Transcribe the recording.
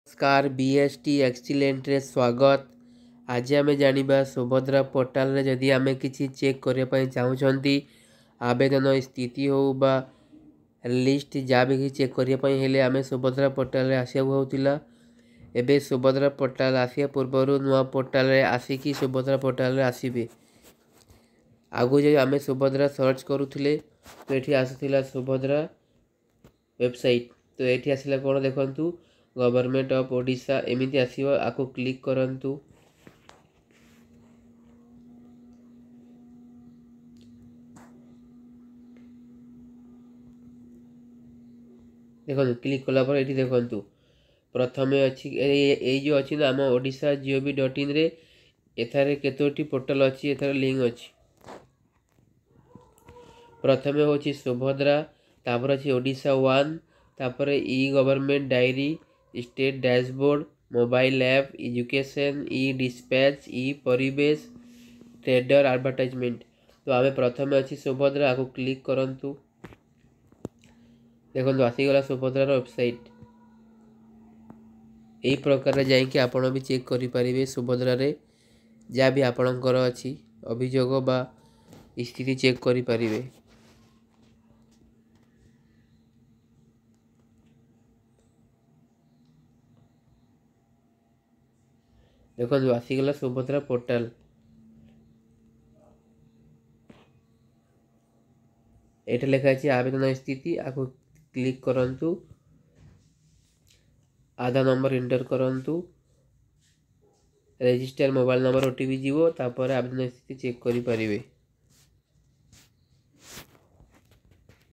नमस्कार BST excellent रे स्वागत। आज आम जानिबा सुभद्रा पोर्टाल रे जदि आम किसी चेक करने चाहूँगी आवेदन स्थिति हो बा लिस्ट जहाँ भी चेक करने हेले आम सुभद्रा पोर्टाल रे आसिया होउतिला। एबे सुभद्रा पोर्टाल आसिया पूर्वर नुआ पोर्टाल रे आसिकी सुभद्रा पोर्टाल रे आसीबे। आगु जो आम सुभद्रा सर्च करूथिले तो ये आसुला सुभद्रा वेबसाइट। तो ये आसला कौन देखंतु गवर्नमेंट ऑफ ओडिशा एमती आसो आपको क्लिक करंतु। देखो क्लिक कला पर ये देखंतु प्रथम अच्छी ये जो अच्छी ना आम ओडिशा gov.in रे एथारे केतोटी पोर्टाल अच्छी एथार लिंक अच्छी। प्रथम होची सुभद्रा तापर अच्छी ओडिशा वन तापर e government diary state dashboard mobile app education e dispatch e Parivesh trader advertisement. तो आम प्रथम अच्छी सुभद्रा आपको क्लिक करंतु। देखो आसीगला सुभद्रार वेबसाइट यही प्रकार जाइए आपण भी चेक करें सुभद्रा रे जहाँ भी आपणकर अच्छी अभियोग बा स्थिति चेक करें। देखो आसीगला सुभद्रा पोर्टाल ये लिखा है आवेदन स्थिति आपको क्लिक करंतु। आधार नंबर एंटर करंतु रजिस्टर मोबाइल नंबर ओटीपी जीवो तापर आवेदन स्थिति चेक करि परिबे।